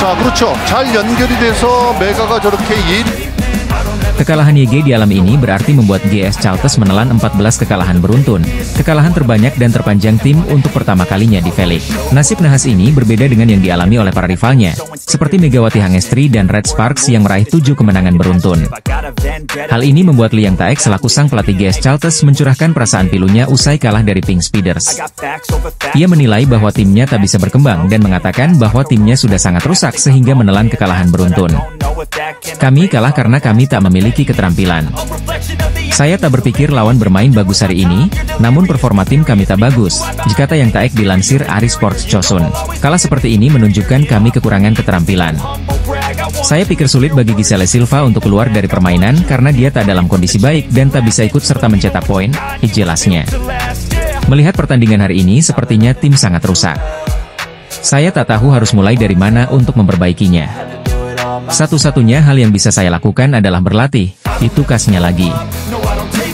자, 그렇죠. 잘 연결이 돼서 메가가 저렇게 Kekalahan YG di alam ini berarti membuat GS Chalters menelan 14 kekalahan beruntun. Kekalahan terbanyak dan terpanjang tim untuk pertama kalinya di V-League. Nasib nahas ini berbeda dengan yang dialami oleh para rivalnya, seperti Megawati Hangestri dan Red Sparks yang meraih 7 kemenangan beruntun. Hal ini membuat Liang Taek selaku sang pelatih GS Chalters mencurahkan perasaan pilunya usai kalah dari Pink Speeders. Ia menilai bahwa timnya tak bisa berkembang dan mengatakan bahwa timnya sudah sangat rusak sehingga menelan kekalahan beruntun. Kami kalah karena kami tak memiliki keterampilan. Saya tak berpikir lawan bermain bagus hari ini, namun performa tim kami tak bagus, jika Yang Taek dilansir Ari Sports Chosun. Kalah seperti ini menunjukkan kami kekurangan keterampilan. Saya pikir sulit bagi Giselle Silva untuk keluar dari permainan karena dia tak dalam kondisi baik dan tak bisa ikut serta mencetak poin, jelasnya. Melihat pertandingan hari ini sepertinya tim sangat rusak. Saya tak tahu harus mulai dari mana untuk memperbaikinya. Satu-satunya hal yang bisa saya lakukan adalah berlatih, itu kasnya lagi.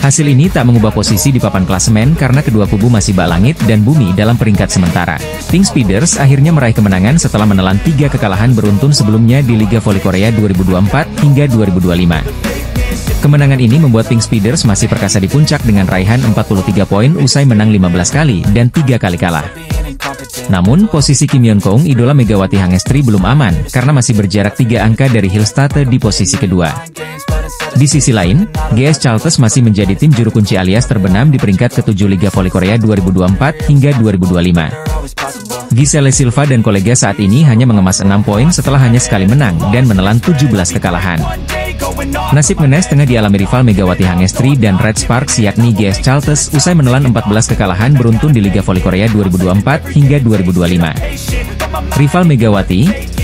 Hasil ini tak mengubah posisi di papan klasemen karena kedua kubu masih bak langit dan bumi dalam peringkat sementara. Pink Speeders akhirnya meraih kemenangan setelah menelan 3 kekalahan beruntun sebelumnya di Liga Voli Korea 2024 hingga 2025. Kemenangan ini membuat Pink Speeders masih perkasa di puncak dengan raihan 43 poin usai menang 15 kali dan 3 kali kalah. Namun, posisi Kim Yeon Kong, idola Megawati Hangestri belum aman, karena masih berjarak 3 angka dari Hillstate di posisi kedua. Di sisi lain, GS Chalters masih menjadi tim juru kunci alias terbenam di peringkat ke-7 Liga Voli Korea 2024 hingga 2025. Giselle Silva dan kolega saat ini hanya mengemas 6 poin setelah hanya sekali menang dan menelan 17 kekalahan. Nasib ngenes tengah dialami rival Megawati Hangestri dan Red Sparks yakni GS Chalters usai menelan 14 kekalahan beruntun di Liga Voli Korea 2024 hingga 2025. Rival Megawati,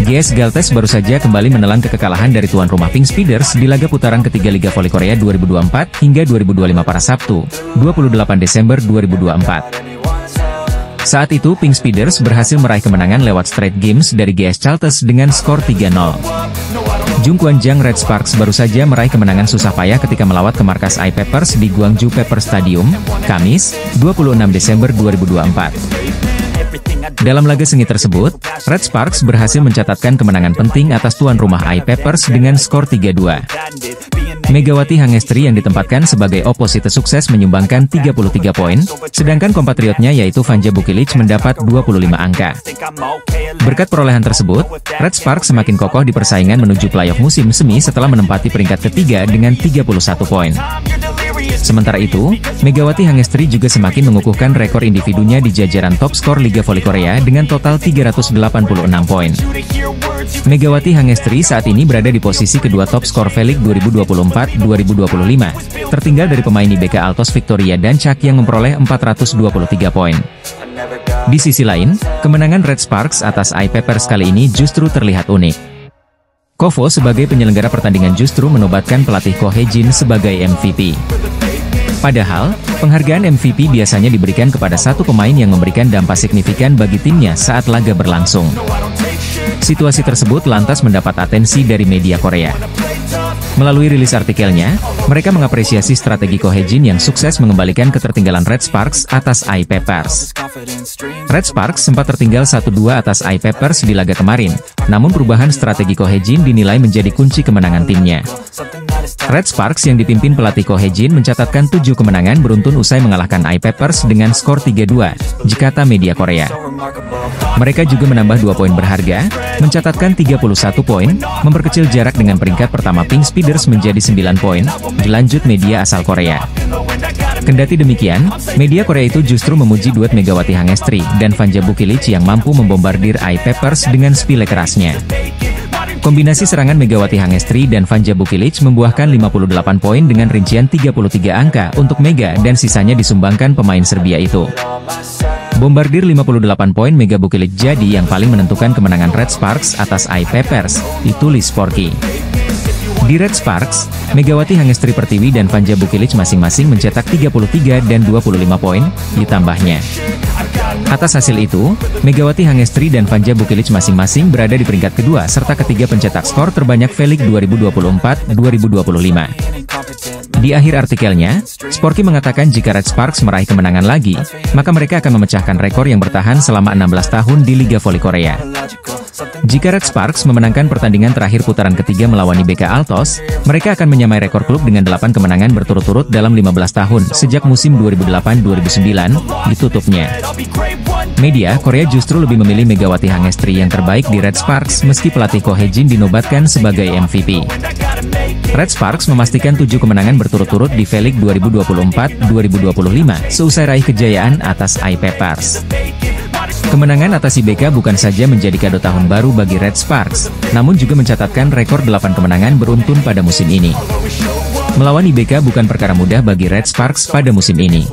GS Galtes baru saja kembali menelan kekalahan dari tuan rumah Pink Speeders di laga putaran ketiga Liga Voli Korea 2024 hingga 2025 pada Sabtu, 28 Desember 2024. Saat itu Pink Speeders berhasil meraih kemenangan lewat straight games dari GS Chalters dengan skor 3-0. Jung Kwan-jang Red Sparks baru saja meraih kemenangan susah payah ketika melawat ke markas I-Peppers di Gwangju Pepper Stadium, Kamis, 26 Desember 2024. Dalam laga sengit tersebut, Red Sparks berhasil mencatatkan kemenangan penting atas tuan rumah I-Peppers dengan skor 3-2. Megawati Hangestri yang ditempatkan sebagai oposite sukses menyumbangkan 33 poin, sedangkan kompatriotnya yaitu Vanja Bukilic mendapat 25 angka. Berkat perolehan tersebut, Red Sparks semakin kokoh di persaingan menuju playoff musim semi setelah menempati peringkat ketiga dengan 31 poin. Sementara itu, Megawati Hangestri juga semakin mengukuhkan rekor individunya di jajaran top skor Liga Voli Korea dengan total 386 poin. Megawati Hangestri saat ini berada di posisi kedua top skor V-League 2024-2025, tertinggal dari pemain IBK Altos Victoria dan Chak yang memperoleh 423 poin. Di sisi lain, kemenangan Red Sparks atas I-Peppers kali ini justru terlihat unik. Kovo sebagai penyelenggara pertandingan justru menobatkan pelatih Ko Hye-jin sebagai MVP. Padahal, penghargaan MVP biasanya diberikan kepada satu pemain yang memberikan dampak signifikan bagi timnya saat laga berlangsung. Situasi tersebut lantas mendapat atensi dari media Korea. Melalui rilis artikelnya, mereka mengapresiasi strategi Ko Hye-jin yang sukses mengembalikan ketertinggalan Red Sparks atas I-Peppers. Red Sparks sempat tertinggal 1-2 atas I-Peppers di laga kemarin, namun perubahan strategi Ko Hye-jin dinilai menjadi kunci kemenangan timnya. Red Sparks yang dipimpin pelatih Ko Hye-jin mencatatkan 7 kemenangan beruntun usai mengalahkan I-Peppers dengan skor 3-2, jikata media Korea. Mereka juga menambah 2 poin berharga, mencatatkan 31 poin, memperkecil jarak dengan peringkat pertama Pink Speeders menjadi 9 poin, dilanjut media asal Korea. Kendati demikian, media Korea itu justru memuji duet Megawati Hangestri dan Vanja Bukilic yang mampu membombardir I-Peppers dengan spile kerasnya. Kombinasi serangan Megawati Hangestri dan Vanja Bukilic membuahkan 58 poin dengan rincian 33 angka untuk Mega dan sisanya disumbangkan pemain Serbia itu. Bombardir 58 poin Mega Bukilic jadi yang paling menentukan kemenangan Red Sparks atas I-Peppers, ditulis Sporky. Di Red Sparks, Megawati Hangestri Pertiwi dan Vanja Bukilic masing-masing mencetak 33 dan 25 poin, ditambahnya. Atas hasil itu, Megawati Hangestri dan Vanja Bukilic masing-masing berada di peringkat kedua serta ketiga pencetak skor terbanyak V-League 2024-2025. Di akhir artikelnya, Sporky mengatakan jika Red Sparks meraih kemenangan lagi, maka mereka akan memecahkan rekor yang bertahan selama 16 tahun di Liga Voli Korea. Jika Red Sparks memenangkan pertandingan terakhir putaran ketiga melawan IBK Altos, mereka akan menyamai rekor klub dengan 8 kemenangan berturut-turut dalam 15 tahun sejak musim 2008-2009 ditutupnya. Media Korea justru lebih memilih Megawati Hangestri yang terbaik di Red Sparks meski pelatih Ko Hae-jin dinobatkan sebagai MVP. Red Sparks memastikan 7 kemenangan berturut-turut di V-League 2024-2025 seusai raih kejayaan atas I-Peppers. Kemenangan atas IBK bukan saja menjadi kado tahun baru bagi Red Sparks, namun juga mencatatkan rekor 8 kemenangan beruntun pada musim ini. Melawan IBK bukan perkara mudah bagi Red Sparks pada musim ini.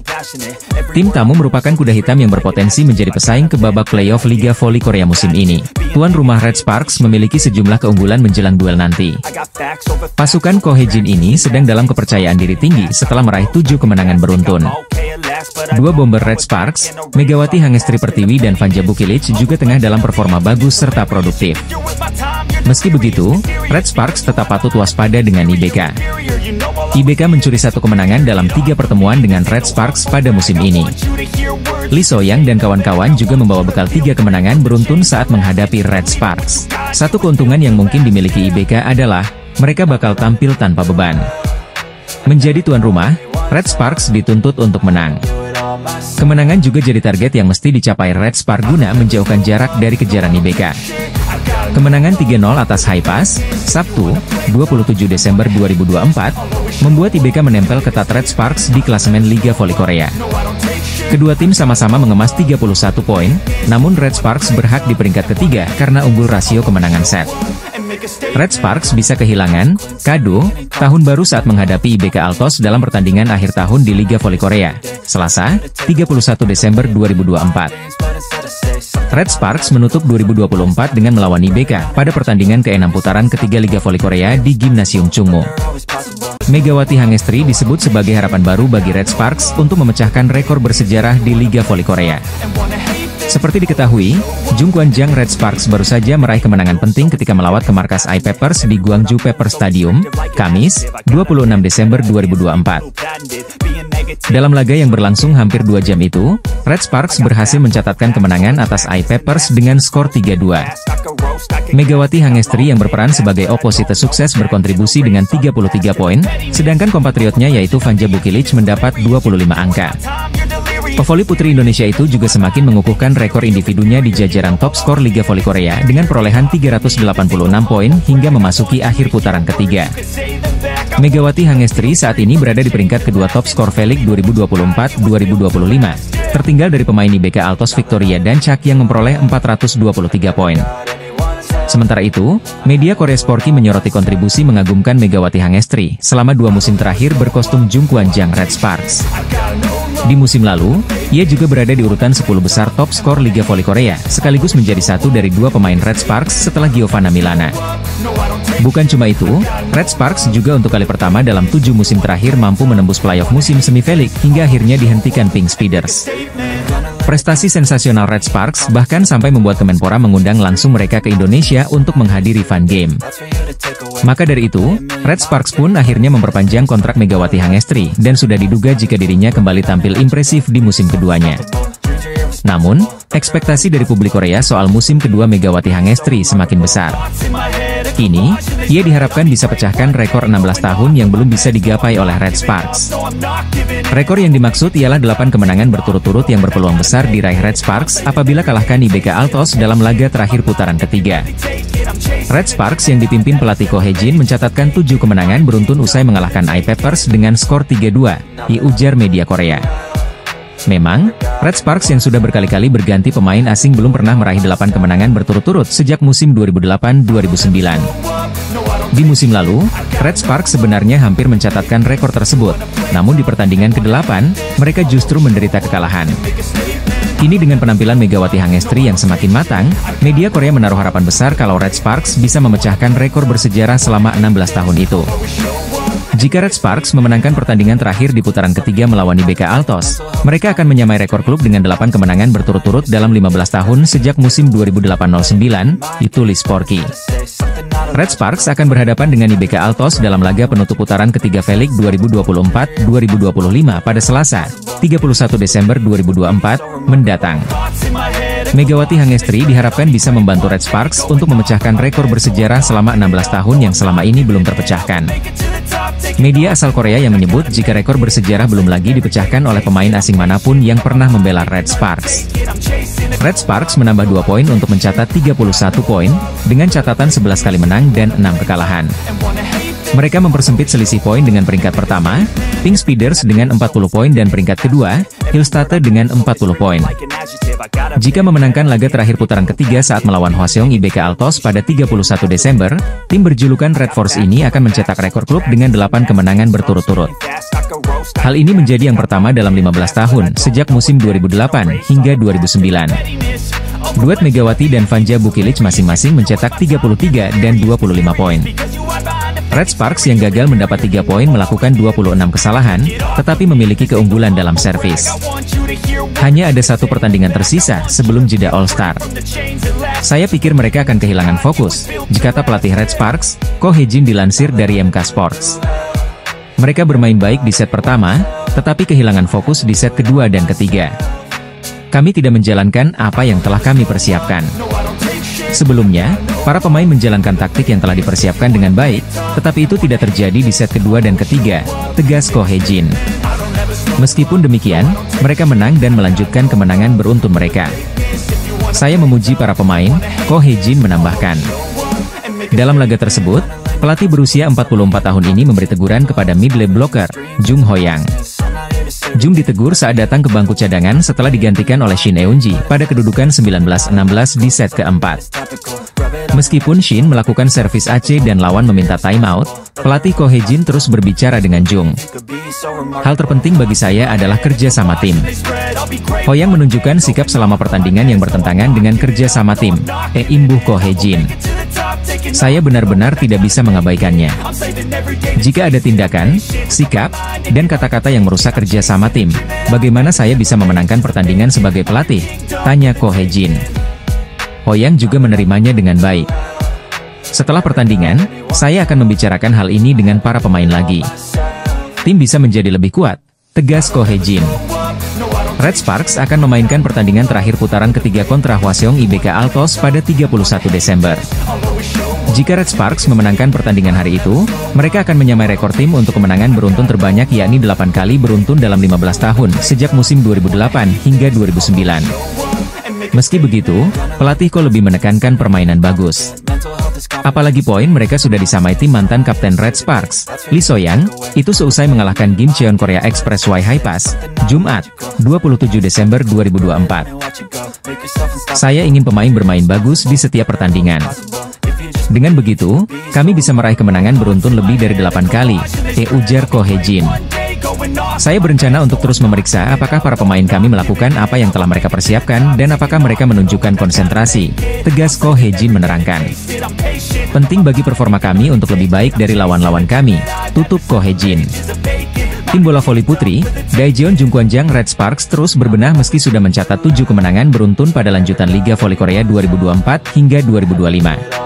Tim tamu merupakan kuda hitam yang berpotensi menjadi pesaing ke babak playoff Liga Voli Korea musim ini. Tuan rumah Red Sparks memiliki sejumlah keunggulan menjelang duel nanti. Pasukan Ko Hae-jin ini sedang dalam kepercayaan diri tinggi setelah meraih 7 kemenangan beruntun. Dua bomber Red Sparks, Megawati Hangestri Pertiwi dan Vanja Bukilic juga tengah dalam performa bagus serta produktif. Meski begitu, Red Sparks tetap patut waspada dengan IBK. IBK mencuri 1 kemenangan dalam 3 pertemuan dengan Red Sparks pada musim ini. Lee So-young dan kawan-kawan juga membawa bekal 3 kemenangan beruntun saat menghadapi Red Sparks. Satu keuntungan yang mungkin dimiliki IBK adalah, mereka bakal tampil tanpa beban. Menjadi tuan rumah, Red Sparks dituntut untuk menang. Kemenangan juga jadi target yang mesti dicapai Red Sparks guna menjauhkan jarak dari kejaran IBK. Kemenangan 3-0 atas Haipas, Sabtu, 27 Desember 2024, membuat IBK menempel ketat Red Sparks di klasemen Liga Voli Korea. Kedua tim sama-sama mengemas 31 poin, namun Red Sparks berhak di peringkat ketiga karena unggul rasio kemenangan set. Red Sparks bisa kehilangan kado tahun baru saat menghadapi IBK Altos dalam pertandingan akhir tahun di Liga Voli Korea, Selasa, 31 Desember 2024. Red Sparks menutup 2024 dengan melawan IBK pada pertandingan ke-6 putaran ketiga Liga Voli Korea di Gimnasium Chungmu. Megawati Hangestri disebut sebagai harapan baru bagi Red Sparks untuk memecahkan rekor bersejarah di Liga Voli Korea. Seperti diketahui, Jung Kwan-jang Red Sparks baru saja meraih kemenangan penting ketika melawat ke markas I-Peppers di Gwangju Pepper Stadium, Kamis, 26 Desember 2024. Dalam laga yang berlangsung hampir 2 jam itu, Red Sparks berhasil mencatatkan kemenangan atas I-Peppers dengan skor 3-2. Megawati Hangestri yang berperan sebagai oposite sukses berkontribusi dengan 33 poin, sedangkan kompatriotnya yaitu Vanja Bukilic mendapat 25 angka. Pevoli putri Indonesia itu juga semakin mengukuhkan rekor individunya di jajaran top skor Liga Voli Korea dengan perolehan 386 poin hingga memasuki akhir putaran ketiga. Megawati Hangestri saat ini berada di peringkat kedua top skor V-League 2024-2025, tertinggal dari pemain IBK Altos Victoria Dancak yang memperoleh 423 poin. Sementara itu, media Korea Sporky menyoroti kontribusi mengagumkan Megawati Hangestri selama 2 musim terakhir berkostum Jung Kwan-jang Red Sparks. Di musim lalu, ia juga berada di urutan 10 besar top skor Liga Voli Korea, sekaligus menjadi satu dari 2 pemain Red Sparks setelah Giovanna Milana. Bukan cuma itu, Red Sparks juga untuk kali pertama dalam 7 musim terakhir mampu menembus playoff musim semi V-League hingga akhirnya dihentikan Pink Speeders. Prestasi sensasional Red Sparks bahkan sampai membuat Kemenpora mengundang langsung mereka ke Indonesia untuk menghadiri Fun Game. Maka dari itu, Red Sparks pun akhirnya memperpanjang kontrak Megawati Hangestri dan sudah diduga jika dirinya kembali tampil impresif di musim keduanya. Namun, ekspektasi dari publik Korea soal musim kedua Megawati Hangestri semakin besar. Kini, ia diharapkan bisa pecahkan rekor 16 tahun yang belum bisa digapai oleh Red Sparks. Rekor yang dimaksud ialah 8 kemenangan berturut-turut yang berpeluang besar diraih Red Sparks apabila kalahkan IBK Altos dalam laga terakhir putaran ketiga. Red Sparks yang dipimpin pelatih Ko Hae-jin mencatatkan 7 kemenangan beruntun usai mengalahkan I-Peppers dengan skor 3-2, ujar media Korea. Memang, Red Sparks yang sudah berkali-kali berganti pemain asing belum pernah meraih 8 kemenangan berturut-turut sejak musim 2008-2009. Di musim lalu, Red Sparks sebenarnya hampir mencatatkan rekor tersebut, namun di pertandingan ke-8, mereka justru menderita kekalahan. Kini dengan penampilan Megawati Hangestri yang semakin matang, media Korea menaruh harapan besar kalau Red Sparks bisa memecahkan rekor bersejarah selama 16 tahun itu. Jika Red Sparks memenangkan pertandingan terakhir di putaran ketiga melawan IBK Altos, mereka akan menyamai rekor klub dengan 8 kemenangan berturut-turut dalam 15 tahun sejak musim 2008-09, ditulis Sporky. Red Sparks akan berhadapan dengan IBK Altos dalam laga penutup putaran ketiga V-League 2024-2025 pada Selasa, 31 Desember 2024, mendatang. Megawati Hangestri diharapkan bisa membantu Red Sparks untuk memecahkan rekor bersejarah selama 16 tahun yang selama ini belum terpecahkan. Media asal Korea yang menyebut jika rekor bersejarah belum lagi dipecahkan oleh pemain asing manapun yang pernah membela Red Sparks. Red Sparks menambah 2 poin untuk mencatat 31 poin, dengan catatan 11 kali menang dan 6 kekalahan. Mereka mempersempit selisih poin dengan peringkat pertama, Pink Speeders dengan 40 poin dan peringkat kedua, Hillstatte dengan 40 poin. Jika memenangkan laga terakhir putaran ketiga saat melawan Hwaseong IBK Altos pada 31 Desember, tim berjulukan Red Force ini akan mencetak rekor klub dengan 8 kemenangan berturut-turut. Hal ini menjadi yang pertama dalam 15 tahun, sejak musim 2008 hingga 2009. Duet Megawati dan Vanja Bukilic masing-masing mencetak 33 dan 25 poin. Red Sparks yang gagal mendapat 3 poin melakukan 26 kesalahan, tetapi memiliki keunggulan dalam servis. Hanya ada satu pertandingan tersisa sebelum jeda All-Star. Saya pikir mereka akan kehilangan fokus, jika pelatih Red Sparks, Ko Hye-jin dilansir dari MK Sports. Mereka bermain baik di set pertama, tetapi kehilangan fokus di set kedua dan ketiga. Kami tidak menjalankan apa yang telah kami persiapkan. Sebelumnya, para pemain menjalankan taktik yang telah dipersiapkan dengan baik, tetapi itu tidak terjadi di set kedua dan ketiga, tegas Ko Hye-jin. Meskipun demikian, mereka menang dan melanjutkan kemenangan beruntun mereka. Saya memuji para pemain, Ko Hye-jin menambahkan. Dalam laga tersebut, pelatih berusia 44 tahun ini memberi teguran kepada middle blocker, Jung Ho-yang. Jung ditegur saat datang ke bangku cadangan setelah digantikan oleh Shin Eun-ji pada kedudukan 19-16 di set keempat. Meskipun Shin melakukan servis AC dan lawan meminta timeout, pelatih Ko Hye-jin terus berbicara dengan Jung. Hal terpenting bagi saya adalah kerja sama tim. Ho-yang menunjukkan sikap selama pertandingan yang bertentangan dengan kerja sama tim, imbuh Ko Hye-jin. Saya benar-benar tidak bisa mengabaikannya. Jika ada tindakan, sikap, dan kata-kata yang merusak kerja sama tim, bagaimana saya bisa memenangkan pertandingan sebagai pelatih? Tanya Ko Hye-jin. Ho-yang juga menerimanya dengan baik. Setelah pertandingan, saya akan membicarakan hal ini dengan para pemain lagi. Tim bisa menjadi lebih kuat, tegas Ko Hye-jin. Red Sparks akan memainkan pertandingan terakhir putaran ketiga kontra Hwaseong IBK Altos pada 31 Desember. Jika Red Sparks memenangkan pertandingan hari itu, mereka akan menyamai rekor tim untuk kemenangan beruntun terbanyak yakni 8 kali beruntun dalam 15 tahun sejak musim 2008 hingga 2009. Meski begitu, pelatih Ko lebih menekankan permainan bagus. Apalagi poin mereka sudah disamai tim mantan kapten Red Sparks, Lee So-young, itu seusai mengalahkan Kim Cheon Korea Express Y High Pass, Jumat, 27 Desember 2024. Saya ingin pemain bermain bagus di setiap pertandingan. Dengan begitu, kami bisa meraih kemenangan beruntun lebih dari 8 kali, ujar Ko Hye-jin. Saya berencana untuk terus memeriksa apakah para pemain kami melakukan apa yang telah mereka persiapkan dan apakah mereka menunjukkan konsentrasi, tegas Ko Hye-jin menerangkan. Penting bagi performa kami untuk lebih baik dari lawan-lawan kami, tutup Ko Hye-jin. Tim bola voli putri, Daejeon Jungkwanjang Red Sparks terus berbenah meski sudah mencatat 7 kemenangan beruntun pada lanjutan Liga Voli Korea 2024 hingga 2025.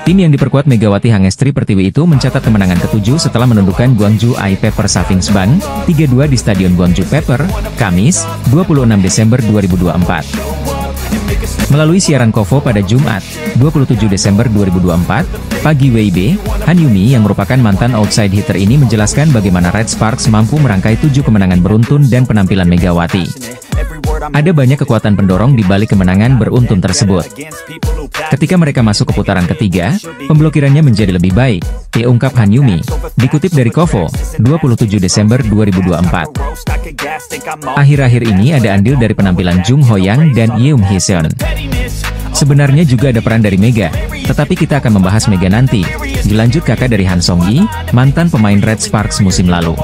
Tim yang diperkuat Megawati Hangestri Pertiwi itu mencatat kemenangan ke-7 setelah menundukkan Gwangju I Pepper Savings Bank, 3-2 di Stadion Gwangju Pepper, Kamis, 26 Desember 2024. Melalui siaran KOFO pada Jumat, 27 Desember 2024, pagi WIB, Han Yumi yang merupakan mantan outside hitter ini menjelaskan bagaimana Red Sparks mampu merangkai 7 kemenangan beruntun dan penampilan Megawati. Ada banyak kekuatan pendorong di balik kemenangan beruntun tersebut. Ketika mereka masuk ke putaran ketiga, pemblokirannya menjadi lebih baik, ungkap Han Yumi, dikutip dari KOFO, 27 Desember 2024. Akhir-akhir ini ada andil dari penampilan Jung Ho-yang dan Yeum Hee-seon. Sebenarnya juga ada peran dari Mega, tetapi kita akan membahas Mega nanti, dilanjut kakak dari Han Song-yi, mantan pemain Red Sparks musim lalu.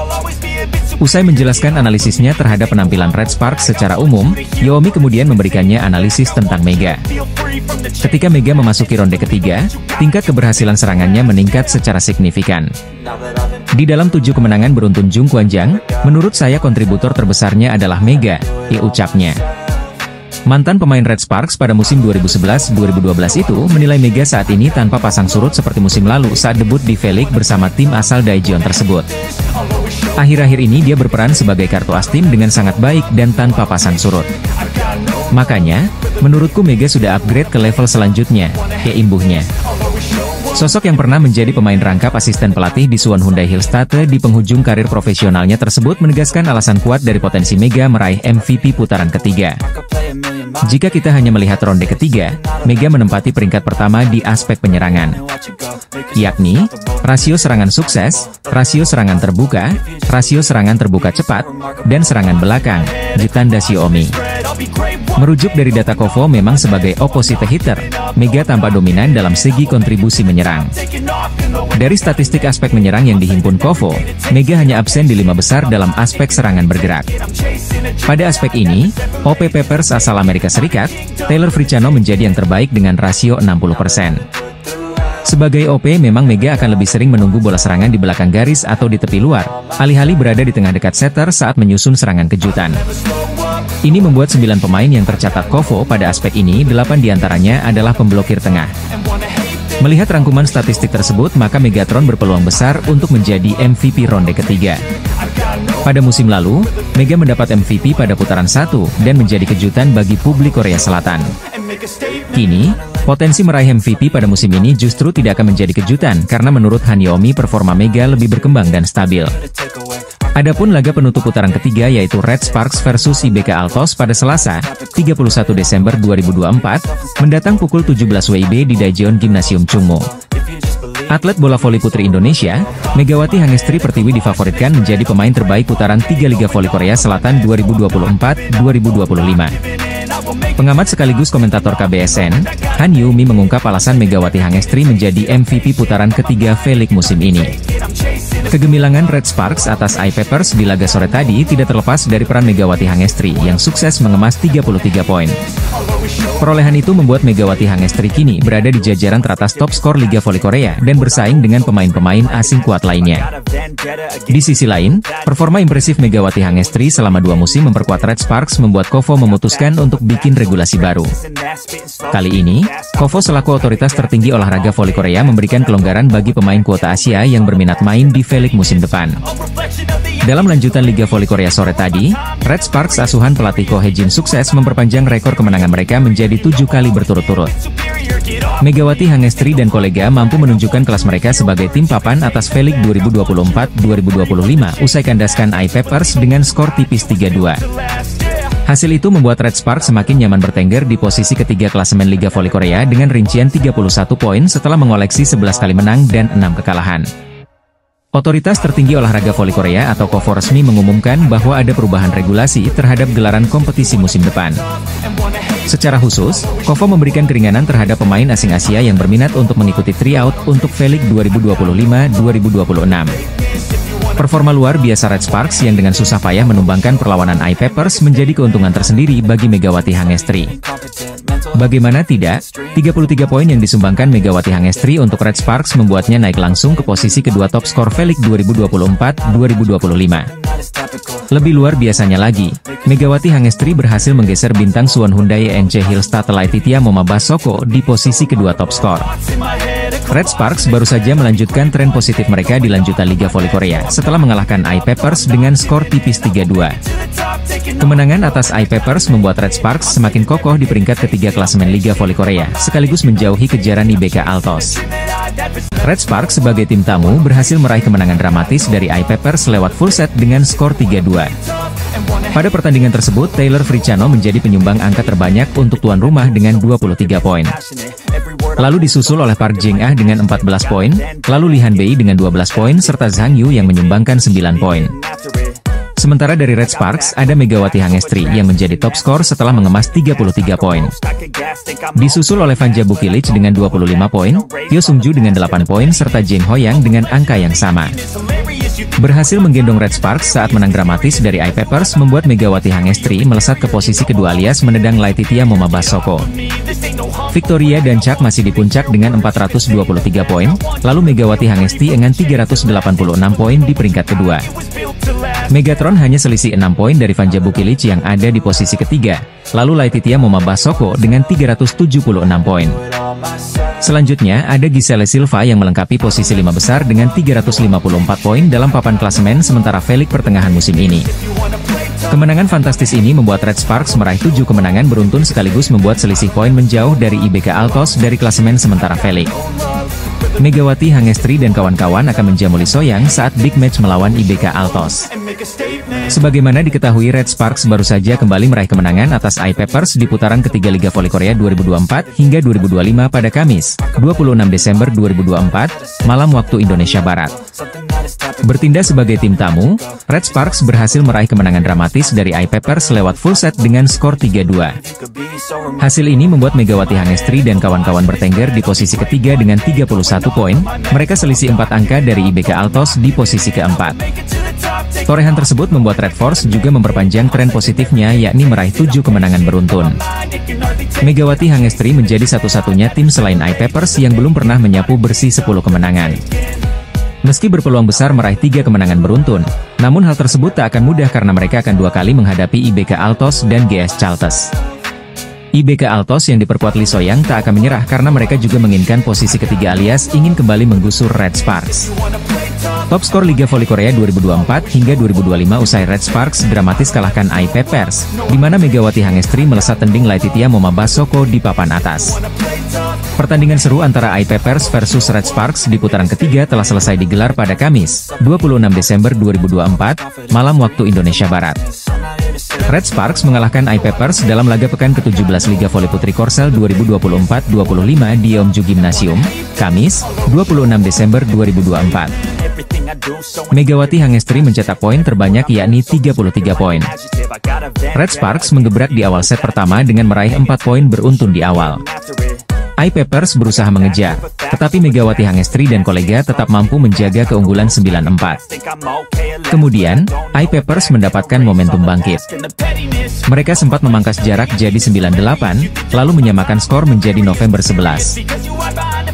Usai menjelaskan analisisnya terhadap penampilan Red Sparks secara umum, Yomi kemudian memberikannya analisis tentang Mega. Ketika Mega memasuki ronde ketiga, tingkat keberhasilan serangannya meningkat secara signifikan. Di dalam 7 kemenangan beruntun Jungkwanjang, menurut saya kontributor terbesarnya adalah Mega, ucapnya. Mantan pemain Red Sparks pada musim 2011-2012 itu menilai Mega saat ini tanpa pasang surut seperti musim lalu saat debut di V-League bersama tim asal Daejeon tersebut. Akhir-akhir ini dia berperan sebagai kartu as tim dengan sangat baik dan tanpa pasang surut. Makanya, menurutku Mega sudah upgrade ke level selanjutnya, kayak imbuhnya. Sosok yang pernah menjadi pemain rangkap asisten pelatih di Suwon Hyundai Hillstate di penghujung karir profesionalnya tersebut menegaskan alasan kuat dari potensi Mega meraih MVP putaran ketiga. Jika kita hanya melihat ronde ketiga, Mega menempati peringkat pertama di aspek penyerangan, yakni rasio serangan sukses, rasio serangan terbuka cepat, dan serangan belakang, ditanda Xiaomi. Merujuk dari data Kovo memang sebagai opposite hitter, Mega tampak dominan dalam segi kontribusi menyerang. Dari statistik aspek menyerang yang dihimpun Kovo, Mega hanya absen di 5 besar dalam aspek serangan bergerak. Pada aspek ini, OP Peppers asal Amerika Serikat, Taylor Friciano menjadi yang terbaik dengan rasio 60%. Sebagai OP memang Mega akan lebih sering menunggu bola serangan di belakang garis atau di tepi luar, alih-alih berada di tengah dekat setter saat menyusun serangan kejutan. Ini membuat 9 pemain yang tercatat Kovo pada aspek ini, 8 diantaranya adalah pemblokir tengah. Melihat rangkuman statistik tersebut, maka Megatron berpeluang besar untuk menjadi MVP ronde ketiga. Pada musim lalu, Mega mendapat MVP pada putaran 1 dan menjadi kejutan bagi publik Korea Selatan. Kini, potensi meraih MVP pada musim ini justru tidak akan menjadi kejutan karena menurut Han Yeomi performa Mega lebih berkembang dan stabil. Adapun laga penutup putaran ketiga yaitu Red Sparks versus IBK Altos pada Selasa, 31 Desember 2024, mendatang pukul 17 WIB di Daejeon Gymnasium Chungmo. Atlet bola voli putri Indonesia, Megawati Hangestri Pertiwi difavoritkan menjadi pemain terbaik putaran 3 Liga Voli Korea Selatan 2024-2025. Pengamat sekaligus komentator KBSN, Han Yeomi mengungkap alasan Megawati Hangestri menjadi MVP putaran ketiga V-League musim ini. Kegemilangan Red Sparks atas I Peppers di laga sore tadi tidak terlepas dari peran Megawati Hangestri yang sukses mengemas 33 poin. Perolehan itu membuat Megawati Hangestri kini berada di jajaran teratas top skor Liga Voli Korea dan bersaing dengan pemain-pemain asing kuat lainnya. Di sisi lain, performa impresif Megawati Hangestri selama 2 musim memperkuat Red Sparks membuat Kovo memutuskan untuk bikin regulasi baru. Kali ini, Kovo selaku otoritas tertinggi olahraga voli Korea memberikan kelonggaran bagi pemain kuota Asia yang berminat main di V-League musim depan. Dalam lanjutan Liga Voli Korea sore tadi, Red Sparks asuhan pelatih Ko Hye-jin sukses memperpanjang rekor kemenangan mereka menjadi 7 kali berturut-turut. Megawati Hangestri dan kolega mampu menunjukkan kelas mereka sebagai tim papan atas V-League 2024-2025 usai kandaskan I Peppers dengan skor tipis 3-2. Hasil itu membuat Red Sparks semakin nyaman bertengger di posisi ketiga klasemen Liga Voli Korea dengan rincian 31 poin setelah mengoleksi 11 kali menang dan 6 kekalahan. Otoritas tertinggi olahraga voli Korea atau KOVO resmi mengumumkan bahwa ada perubahan regulasi terhadap gelaran kompetisi musim depan. Secara khusus, KOVO memberikan keringanan terhadap pemain asing Asia yang berminat untuk mengikuti tryout untuk V-League 2025-2026. Performa luar biasa Red Sparks yang dengan susah payah menumbangkan perlawanan I Peppers menjadi keuntungan tersendiri bagi Megawati Hangestri. Bagaimana tidak, 33 poin yang disumbangkan Megawati Hangestri untuk Red Sparks membuatnya naik langsung ke posisi kedua top skor V-League 2024-2025. Lebih luar biasanya lagi, Megawati Hangestri berhasil menggeser bintang Suwon Hyundai NC Hillstate Laetitia Momabasoko di posisi kedua top skor. Red Sparks baru saja melanjutkan tren positif mereka di lanjutan Liga Voli Korea setelah mengalahkan I Peppers dengan skor tipis 3-2. Kemenangan atas I Peppers membuat Red Sparks semakin kokoh di peringkat ketiga klasemen Liga Voli Korea, sekaligus menjauhi kejaran IBK Altos. Red Sparks sebagai tim tamu berhasil meraih kemenangan dramatis dari I Peppers lewat full set dengan skor 3-2. Pada pertandingan tersebut, Taylor Friciano menjadi penyumbang angka terbanyak untuk tuan rumah dengan 23 poin. Lalu disusul oleh Park Jing-ah dengan 14 poin, lalu Lee Han-bei dengan 12 poin serta Zhang Yu yang menyumbangkan 9 poin. Sementara dari Red Sparks ada Megawati Hangestri yang menjadi top skor setelah mengemas 33 poin. Disusul oleh Vanja Bukilic dengan 25 poin, Tyo Sung-ju dengan 8 poin serta Jeng Hoyang dengan angka yang sama. Berhasil menggendong Red Sparks saat menang dramatis dari I Peppers membuat Megawati Hangestri melesat ke posisi kedua alias menendang Laetitia Momabasoko. Victoria dan Chuck masih di puncak dengan 423 poin, lalu Megawati Hangestri dengan 386 poin di peringkat kedua. Megatron hanya selisih 6 poin dari Vanja Bukilic yang ada di posisi ketiga, lalu Laetitia Momabasoko dengan 376 poin. Selanjutnya ada Giselle Silva yang melengkapi posisi 5 besar dengan 354 poin dalam papan klasemen sementara Felix pertengahan musim ini. Kemenangan fantastis ini membuat Red Sparks meraih 7 kemenangan beruntun sekaligus membuat selisih poin menjauh dari IBK Altos dari klasemen sementara Felix. Megawati Hangestri dan kawan-kawan akan menjamu Lee Soyang saat big match melawan IBK Altos. Sebagaimana diketahui, Red Sparks baru saja kembali meraih kemenangan atas iPappers di putaran ketiga Liga Voli Korea 2024 hingga 2025 pada Kamis, 26 Desember 2024, malam waktu Indonesia Barat. Bertindak sebagai tim tamu, Red Sparks berhasil meraih kemenangan dramatis dari iPappers lewat full set dengan skor 3-2. Hasil ini membuat Megawati Hangestri dan kawan-kawan bertengger di posisi ketiga dengan 31 poin, mereka selisih 4 angka dari IBK Altos di posisi keempat. Torehan tersebut membuat Red Force juga memperpanjang tren positifnya yakni meraih 7 kemenangan beruntun. Megawati Hangestri menjadi satu-satunya tim selain iPappers yang belum pernah menyapu bersih 10 kemenangan. Meski berpeluang besar meraih 3 kemenangan beruntun, namun hal tersebut tak akan mudah karena mereka akan 2 kali menghadapi IBK Altos dan GS Caltes. IBK Altos yang diperkuat Lee Soyang tak akan menyerah karena mereka juga menginginkan posisi ketiga alias ingin kembali menggusur Red Sparks. Top skor Liga Voli Korea 2024 hingga 2025 usai Red Sparks dramatis kalahkan iPappers, di mana Megawati Hangestri melesat tending Laetitia Momabasoko di papan atas. Pertandingan seru antara iPappers versus Red Sparks di putaran ketiga telah selesai digelar pada Kamis, 26 Desember 2024, malam waktu Indonesia Barat. Red Sparks mengalahkan iPappers dalam laga pekan ke-17 Liga Voli Putri Korsel 2024-25 di Yeomju Gymnasium, Kamis, 26 Desember 2024. Megawati Hangestri mencetak poin terbanyak yakni 33 poin. Red Sparks menggebrak di awal set pertama dengan meraih 4 poin beruntun di awal. iPappers berusaha mengejar, tetapi Megawati Hangestri dan kolega tetap mampu menjaga keunggulan 9-4. Kemudian, iPappers mendapatkan momentum bangkit. Mereka sempat memangkas jarak jadi 9-8, lalu menyamakan skor menjadi November 11.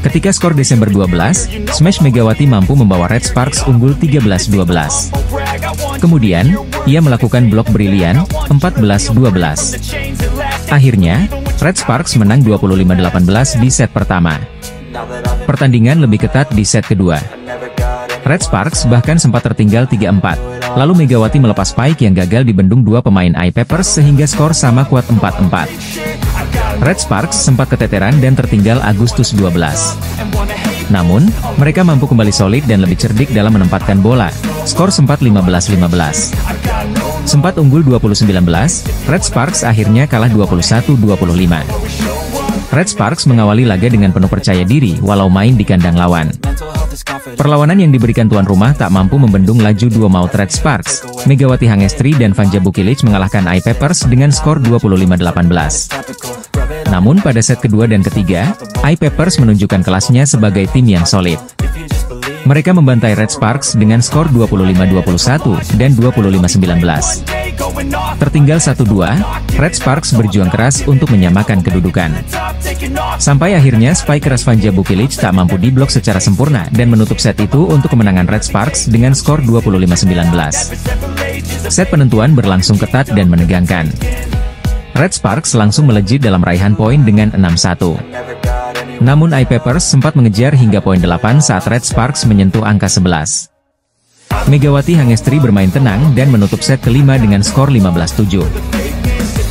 Ketika skor Desember 12, smash Megawati mampu membawa Red Sparks unggul 13-12. Kemudian, ia melakukan blok brilian, 14-12. Akhirnya, Red Sparks menang 25-18 di set pertama. Pertandingan lebih ketat di set kedua. Red Sparks bahkan sempat tertinggal 3-4, lalu Megawati melepas spike yang gagal dibendung 2 pemain iPappers sehingga skor sama kuat 4-4. Red Sparks sempat keteteran dan tertinggal Agustus 12. Namun, mereka mampu kembali solid dan lebih cerdik dalam menempatkan bola. Skor sempat 15-15. Sempat unggul 20-19, Red Sparks akhirnya kalah 21-25. Red Sparks mengawali laga dengan penuh percaya diri walau main di kandang lawan. Perlawanan yang diberikan tuan rumah tak mampu membendung laju 2 maut Red Sparks. Megawati Hangestri dan Vanja Bukilic mengalahkan iPappers dengan skor 25-18. Namun pada set kedua dan ketiga, iPappers menunjukkan kelasnya sebagai tim yang solid. Mereka membantai Red Sparks dengan skor 25-21 dan 25-19. Tertinggal 1-2, Red Sparks berjuang keras untuk menyamakan kedudukan. Sampai akhirnya spike keras Vanja Bukilic tak mampu diblok secara sempurna dan menutup set itu untuk kemenangan Red Sparks dengan skor 25-19. Set penentuan berlangsung ketat dan menegangkan. Red Sparks langsung melejit dalam raihan poin dengan 6-1. Namun iPappers sempat mengejar hingga poin 8 saat Red Sparks menyentuh angka 11. Megawati Hangestri bermain tenang dan menutup set kelima dengan skor 15-7.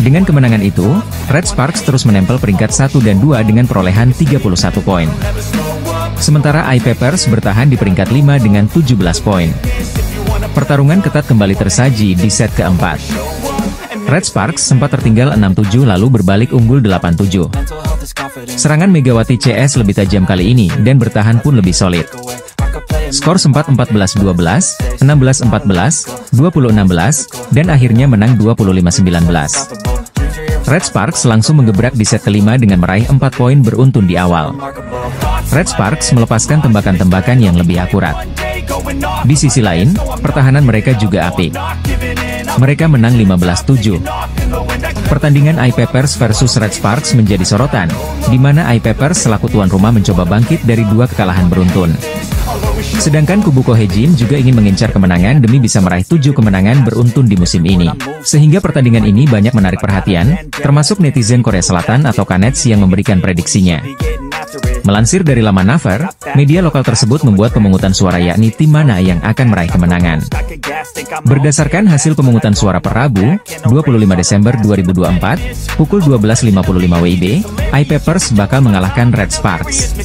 Dengan kemenangan itu, Red Sparks terus menempel peringkat 1 dan 2 dengan perolehan 31 poin. Sementara iPappers bertahan di peringkat 5 dengan 17 poin. Pertarungan ketat kembali tersaji di set keempat. Red Sparks sempat tertinggal 6-7 lalu berbalik unggul 8-7. Serangan Megawati CS lebih tajam kali ini dan bertahan pun lebih solid. Skor sempat 14-12, 16-14, 20-16, dan akhirnya menang 25-19. Red Sparks langsung menggebrak di set kelima dengan meraih 4 poin beruntun di awal. Red Sparks melepaskan tembakan-tembakan yang lebih akurat. Di sisi lain, pertahanan mereka juga apik. Mereka menang 15-7. Pertandingan iPappers versus Red Sparks menjadi sorotan, di mana iPappers selaku tuan rumah mencoba bangkit dari 2 kekalahan beruntun. Sedangkan kubu Kohejin juga ingin mengincar kemenangan demi bisa meraih 7 kemenangan beruntun di musim ini. Sehingga pertandingan ini banyak menarik perhatian, termasuk netizen Korea Selatan atau Kanets yang memberikan prediksinya. Melansir dari laman Naver, media lokal tersebut membuat pemungutan suara yakni tim mana yang akan meraih kemenangan. Berdasarkan hasil pemungutan suara per Rabu, 25 Desember 2024, pukul 12.55 WIB, iPapers bakal mengalahkan Red Sparks.